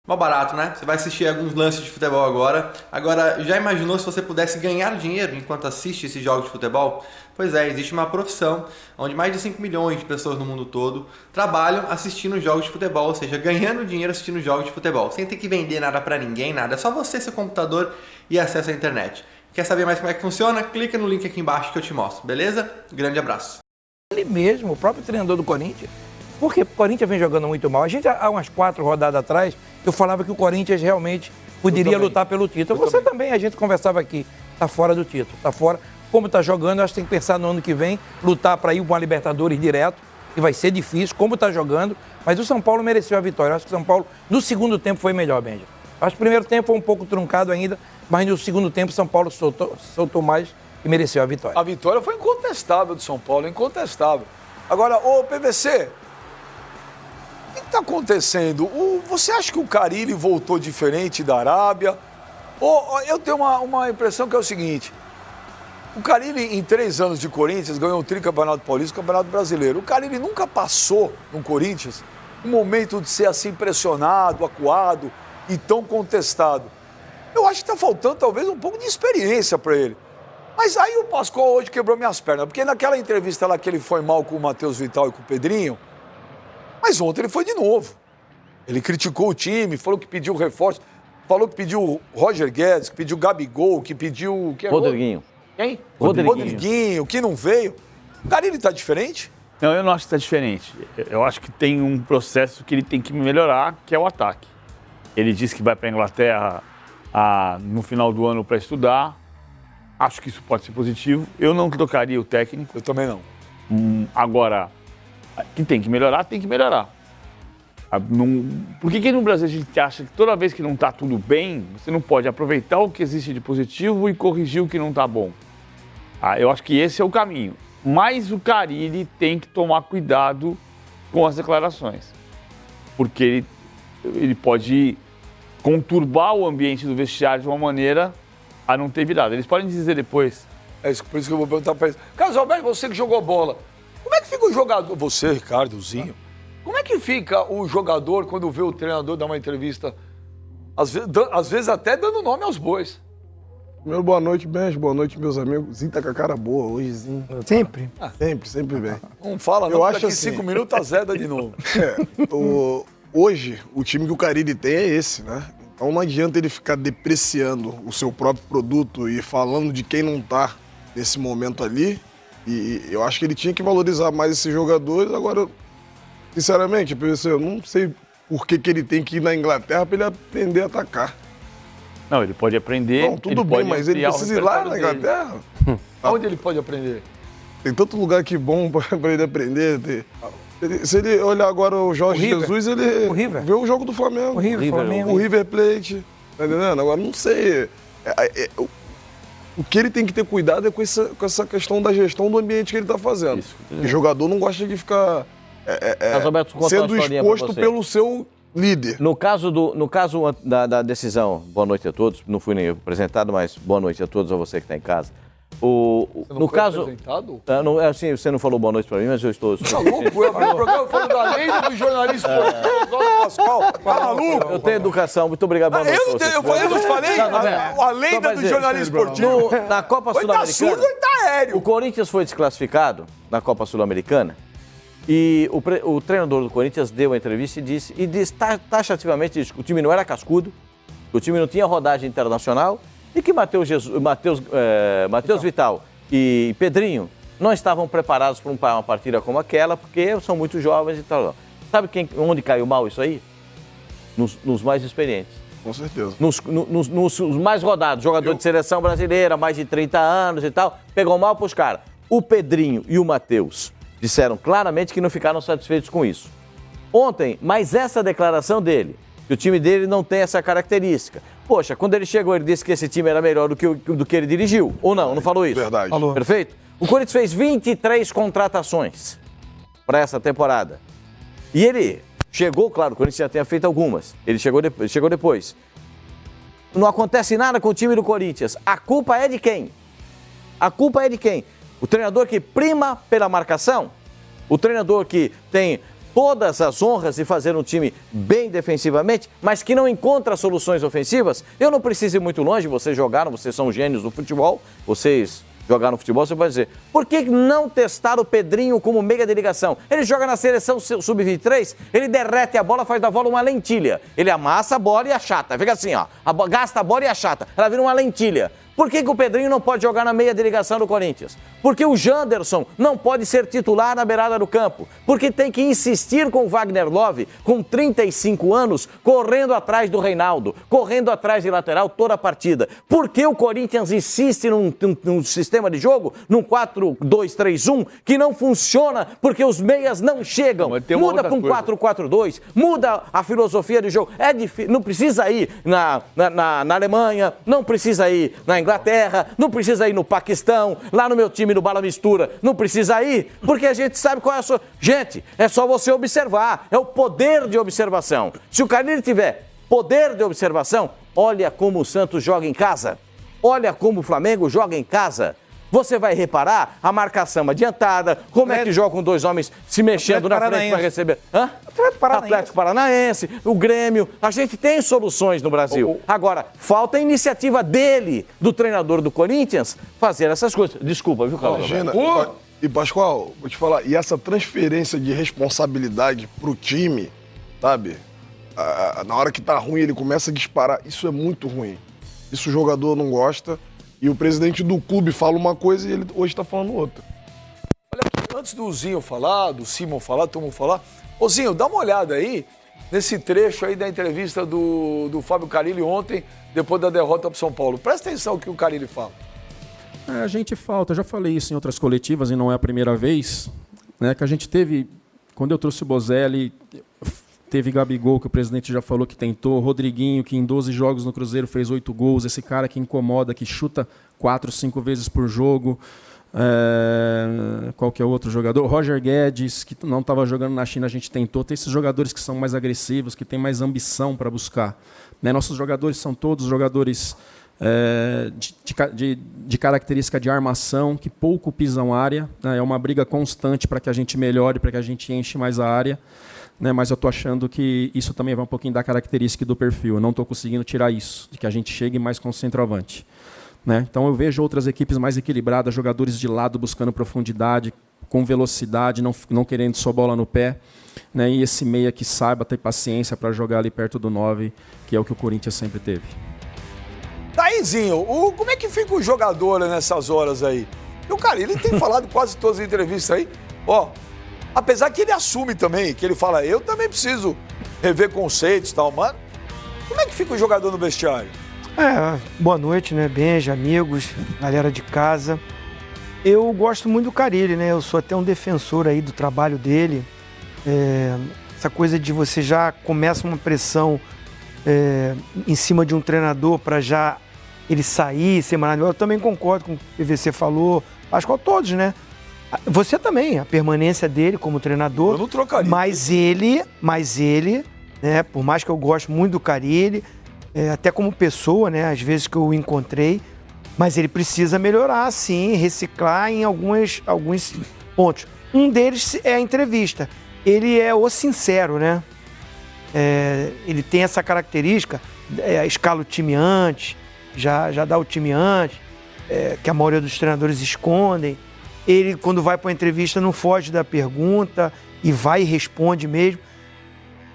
Mó barato, né? Você vai assistir alguns lances de futebol agora. Agora, já imaginou se você pudesse ganhar dinheiro enquanto assiste esses jogos de futebol? Pois é, existe uma profissão onde mais de 5 milhões de pessoas no mundo todo trabalham assistindo jogos de futebol, ou seja, ganhando dinheiro assistindo jogos de futebol, sem ter que vender nada pra ninguém, nada. É só você, seu computador e acesso à internet. Quer saber mais como é que funciona? Clica no link aqui embaixo que eu te mostro, beleza? Grande abraço. Ele mesmo, o próprio treinador do Corinthians. Porque o Corinthians vem jogando muito mal. A gente, há umas 4 rodadas atrás, eu falava que o Corinthians realmente poderia lutar pelo título. Você também, a gente conversava aqui, tá fora do título, tá fora. Como tá jogando, eu acho que tem que pensar no ano que vem, lutar para ir para uma Libertadores direto, que vai ser difícil, como tá jogando. Mas o São Paulo mereceu a vitória. Eu acho que o São Paulo, no segundo tempo, foi melhor, Benja. Acho que o primeiro tempo foi um pouco truncado ainda, mas no segundo tempo o São Paulo soltou mais e mereceu a vitória. A vitória foi incontestável do São Paulo, incontestável. Agora, ô PVC, o que está acontecendo? Você acha que o Carille voltou diferente da Arábia? Eu tenho uma impressão que é o seguinte: o Carille, em 3 anos de Corinthians, ganhou o tricampeonato paulista e o campeonato brasileiro. O Carille nunca passou no Corinthians um momento de ser assim pressionado, acuado e tão contestado. Eu acho que está faltando talvez um pouco de experiência para ele. Mas aí o Pascoal hoje quebrou minhas pernas, porque naquela entrevista lá que ele foi mal com o Matheus Vital e com o Pedrinho, mas ontem ele foi de novo. Ele criticou o time, falou que pediu reforço, falou que pediu o Roger Guedes, que pediu o Gabigol, que pediu... Rodriguinho. Quem? Rodriguinho, que não veio. O Carille tá diferente? Não, eu não acho que está diferente. Eu acho que tem um processo que ele tem que melhorar, que é o ataque. Ele disse que vai para a Inglaterra no final do ano para estudar. Acho que isso pode ser positivo. Eu não trocaria o técnico. Eu também não. Agora, que tem que melhorar, tem que melhorar. Por que no Brasil a gente acha que toda vez que não está tudo bem, você não pode aproveitar o que existe de positivo e corrigir o que não está bom? Eu acho que esse é o caminho. Mas o Carille tem que tomar cuidado com as declarações. Porque ele pode conturbar o ambiente do vestiário de uma maneira a não ter virado. Eles podem dizer depois. Por isso que eu vou perguntar para eles. Carlos Alberto, você que jogou bola, como é que fica o jogador? Você, Ricardozinho. Como é que fica o jogador quando vê o treinador dar uma entrevista, às vezes até dando nome aos bois? Meu boa noite, Benjo. Boa noite, meus amigos. Zinho tá com a cara boa hoje, Zinho. Sempre? Sempre bem. Não fala, não, daqui 5 minutos azeda de novo. Hoje, o time que o Carille tem é esse, né? Então não adianta ele ficar depreciando o seu próprio produto e falando de quem não tá nesse momento ali. E eu acho que ele tinha que valorizar mais esses jogadores. Agora, sinceramente, eu não sei por que ele tem que ir na Inglaterra para ele aprender a atacar. Não, ele pode aprender. Não, tudo bem, mas ele precisa ir lá na Inglaterra. Onde ele pode aprender? Tem tanto lugar que bom para ele aprender. Se ele olhar agora o Jorge Jesus, ele vê o jogo do Flamengo. O River Plate. Tá entendendo? Agora, não sei. O que ele tem que ter cuidado é com essa questão da gestão do ambiente que ele tá fazendo. O jogador não gosta de ficar sendo exposto pelo seu líder. No caso da decisão, boa noite a todos, não fui nem apresentado, mas boa noite a todos, a você que está em casa. Você não foi apresentado? Sim, você não falou boa noite para mim, mas eu estou... Tá louco? Eu abri o programa falando da lei do jornalista esportivo, Pascoal. Tá maluco? Eu tenho educação, muito obrigado. Boa noite. Eu não te falei? A lenda do jornalismo esportivo. Na Copa Sul-Americana... Tá surdo ou tá aéreo? O Corinthians foi desclassificado na Copa Sul-Americana e o treinador do Corinthians deu a entrevista e disse taxativamente que o time não era cascudo, que o time não tinha rodagem internacional e que Matheus Vital e Pedrinho não estavam preparados para uma partida como aquela, porque são muito jovens e tal. Sabe onde caiu mal isso aí? Nos mais experientes. Com certeza. Nos mais rodados, jogador de seleção brasileira, mais de 30 anos e tal, pegou mal pros caras. O Pedrinho e o Matheus disseram claramente que não ficaram satisfeitos com isso. Ontem, mas essa declaração dele, que o time dele não tem essa característica. Poxa, quando ele chegou, ele disse que esse time era melhor do que ele dirigiu. Ou não? Não falou isso? Verdade. Falou. Perfeito? O Corinthians fez 23 contratações para essa temporada. E ele chegou, claro, o Corinthians já tinha feito algumas. Ele chegou depois. Não acontece nada com o time do Corinthians. A culpa é de quem? A culpa é de quem? O treinador que prima pela marcação? O treinador que tem todas as honras de fazer um time bem defensivamente, mas que não encontra soluções ofensivas, eu não preciso ir muito longe, vocês jogaram, vocês são gênios do futebol, vocês jogaram futebol, você pode dizer, por que não testar o Pedrinho como meia de ligação? Ele joga na seleção sub-23, ele derrete a bola, faz da bola uma lentilha. Ele amassa a bola e achata. Fica assim, ó, gasta a bola e achata. Ela vira uma lentilha. Por que o Pedrinho não pode jogar na meia de ligação do Corinthians? Porque o Janderson não pode ser titular na beirada do campo. Porque tem que insistir com o Wagner Love, com 35 anos, correndo atrás do Reinaldo, correndo atrás de lateral toda a partida. Por que o Corinthians insiste num sistema de jogo, num 4-2-3-1, que não funciona porque os meias não chegam? Muda para um 4-4-2, muda a filosofia de jogo. É difícil, não precisa ir na Alemanha, não precisa ir na Inglaterra, não precisa ir no Paquistão, lá no meu time no Bala Mistura, não precisa ir, porque a gente sabe qual é a sua... Gente, é só você observar, é o poder de observação. Se o Carille tiver poder de observação, olha como o Santos joga em casa, olha como o Flamengo joga em casa. Você vai reparar a marcação adiantada, como é que joga com dois homens se mexendo na frente para receber. Hã? Atlético Paranaense, o Grêmio. A gente tem soluções no Brasil. Agora, falta a iniciativa dele, do treinador do Corinthians, fazer essas coisas. Desculpa, viu, Carlos? Imagina. E, Pascoal, vou te falar, e essa transferência de responsabilidade pro time, sabe? Na hora que tá ruim, ele começa a disparar. Isso é muito ruim. Isso o jogador não gosta. E o presidente do clube fala uma coisa e ele hoje está falando outra. Olha aqui, antes do Zinho falar, do Simon falar, todo mundo falar. Ô Zinho, dá uma olhada aí nesse trecho aí da entrevista do Fábio Carille ontem, depois da derrota para o São Paulo. Presta atenção no que o Carille fala. A gente falta, eu já falei isso em outras coletivas e não é a primeira vez, né, que a gente teve, quando eu trouxe o Bozelli, teve Gabigol, que o presidente já falou que tentou, Rodriguinho, que em 12 jogos no Cruzeiro fez 8 gols, esse cara que incomoda, que chuta 4, 5 vezes por jogo. Qual que é o outro jogador? Roger Guedes, que não estava jogando na China, a gente tentou. Tem esses jogadores que são mais agressivos, que têm mais ambição para buscar. Né? Nossos jogadores são todos jogadores de característica de armação, que pouco pisam área. Né? É uma briga constante para que a gente melhore, para que a gente enche mais a área. Né, mas eu estou achando que isso também vai um pouquinho da característica do perfil. Eu não estou conseguindo tirar isso, de que a gente chegue mais com o centroavante. Né? Então eu vejo outras equipes mais equilibradas, jogadores de lado buscando profundidade, com velocidade, não querendo só bola no pé. Né? E esse meia que saiba ter paciência para jogar ali perto do 9, que é o que o Corinthians sempre teve. Taizinho, como é que fica o jogador nessas horas aí? E o cara, ele tem falado quase todas as entrevistas aí, ó... Apesar que ele assume também, que ele fala, eu também preciso rever conceitos e tal, mano. Como é que fica o jogador no vestiário? Boa noite, né? Benja, amigos, galera de casa. Eu gosto muito do Carille, né? Eu sou até um defensor aí do trabalho dele. Essa coisa de você já começa uma pressão em cima de um treinador para já ele sair, ser maravilhoso. Eu também concordo com o que o PVC falou, acho que todos, né? Você também, a permanência dele como treinador. Eu não trocaria. Mas ele, né, por mais que eu goste muito do Carille, até como pessoa, né, às vezes que eu o encontrei, mas ele precisa melhorar, sim, reciclar em alguns pontos. Um deles é a entrevista. Ele é o sincero, né? Ele tem essa característica, escala o time antes, já dá o time antes, que a maioria dos treinadores escondem. Ele, quando vai para a entrevista, não foge da pergunta e vai e responde mesmo.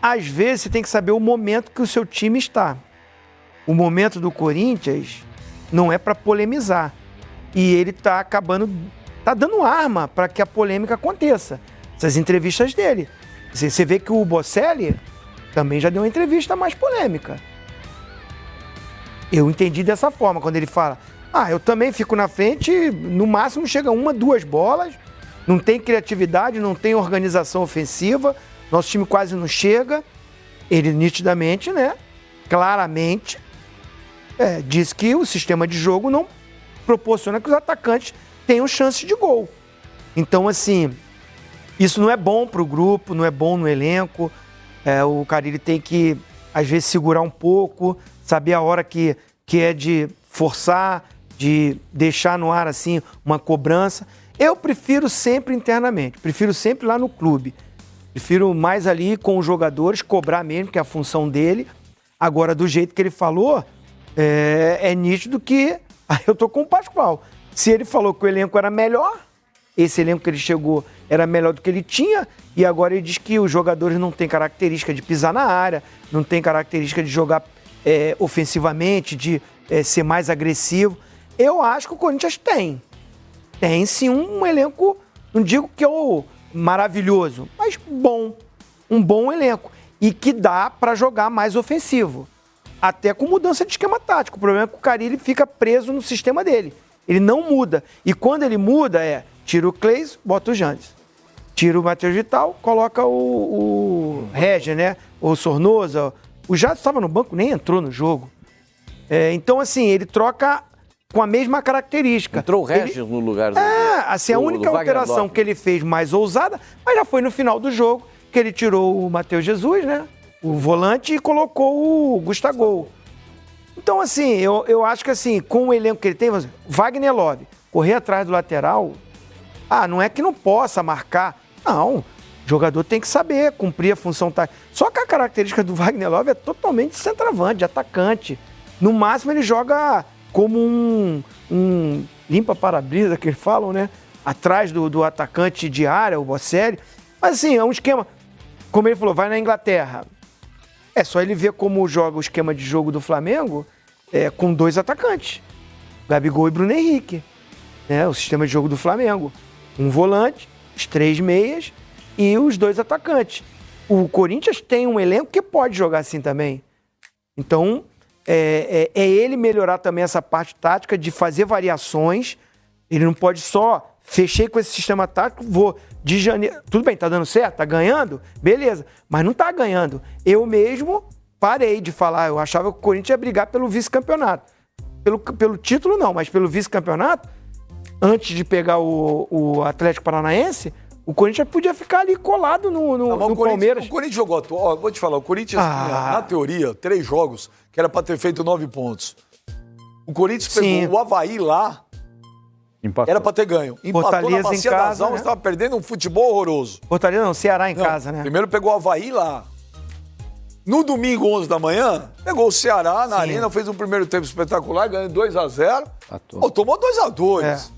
Às vezes, você tem que saber o momento que o seu time está. O momento do Corinthians não é para polemizar. E ele está dando arma para que a polêmica aconteça. Essas entrevistas dele. Você vê que o Bocelli também já deu uma entrevista mais polêmica. Eu entendi dessa forma, quando ele fala... eu também fico na frente, no máximo chega 1, 2 bolas, não tem criatividade, não tem organização ofensiva, nosso time quase não chega. Ele nitidamente, né, claramente, diz que o sistema de jogo não proporciona que os atacantes tenham chance de gol. Então, assim, isso não é bom para o grupo, não é bom no elenco. O Carille tem que, às vezes, segurar um pouco, saber a hora que é de forçar, de deixar no ar, assim, uma cobrança. Eu prefiro sempre internamente, prefiro sempre lá no clube. Prefiro mais ali com os jogadores, cobrar mesmo, que é a função dele. Agora, do jeito que ele falou, é nítido que... Aí eu tô com o Pascoal. Se ele falou que o elenco era melhor, esse elenco que ele chegou era melhor do que ele tinha, e agora ele diz que os jogadores não têm característica de pisar na área, não têm característica de jogar ofensivamente, de ser mais agressivo. Eu acho que o Corinthians tem. Tem sim um elenco, não digo que é o maravilhoso, mas bom. Um bom elenco. E que dá para jogar mais ofensivo. Até com mudança de esquema tático. O problema é que o Carille fica preso no sistema dele. Ele não muda. E quando ele muda tira o Cleis, bota o Jandes. Tira o Matheus Vital, coloca o Regia, né? O Sornosa. O Jandes estava no banco, nem entrou no jogo. Então, assim, ele troca com a mesma característica. Entrou o Regis no lugar do... assim, a única alteração que ele fez mais ousada, mas já foi no final do jogo, que ele tirou o Matheus Jesus, né? O volante, e colocou o Gustavo. Então, assim, eu acho que assim, com o elenco que ele tem, Wagner Love, correr atrás do lateral, não é que não possa marcar. Não, o jogador tem que saber cumprir a função tática. Só que a característica do Wagner Love é totalmente de centroavante, de atacante. No máximo, ele joga como um limpa-para-brisa, que eles falam, né? Atrás do atacante de área, o Bocelli. Mas, assim, é um esquema... Como ele falou, vai na Inglaterra. É só ele ver como joga o esquema de jogo do Flamengo com 2 atacantes. Gabigol e Bruno Henrique. O sistema de jogo do Flamengo. Um volante, os 3 meias e os 2 atacantes. O Corinthians tem um elenco que pode jogar assim também. Então, ele melhorar também essa parte tática de fazer variações. Ele não pode só... Fechei com esse sistema tático, vou de janeiro... Tudo bem, tá dando certo? Tá ganhando? Beleza. Mas não tá ganhando. Eu mesmo parei de falar. Eu achava que o Corinthians ia brigar pelo vice-campeonato. Pelo título, não. Mas pelo vice-campeonato, antes de pegar o Atlético Paranaense, o Corinthians podia ficar ali colado no Palmeiras. O Corinthians jogou atual. Vou te falar, o Corinthians, na teoria, 3 jogos, que era pra ter feito 9 pontos. O Corinthians pegou o Avaí lá. Empatou. Era pra ter ganho. Empatou Fortaleza na Bacia em casa, das Almas, né? Estava perdendo um futebol horroroso. Fortaleza não, Ceará em casa, né? Primeiro pegou o Avaí lá. No domingo, 11 da manhã, pegou o Ceará na arena, fez um primeiro tempo espetacular, ganhou 2-0. Tomou 2-2.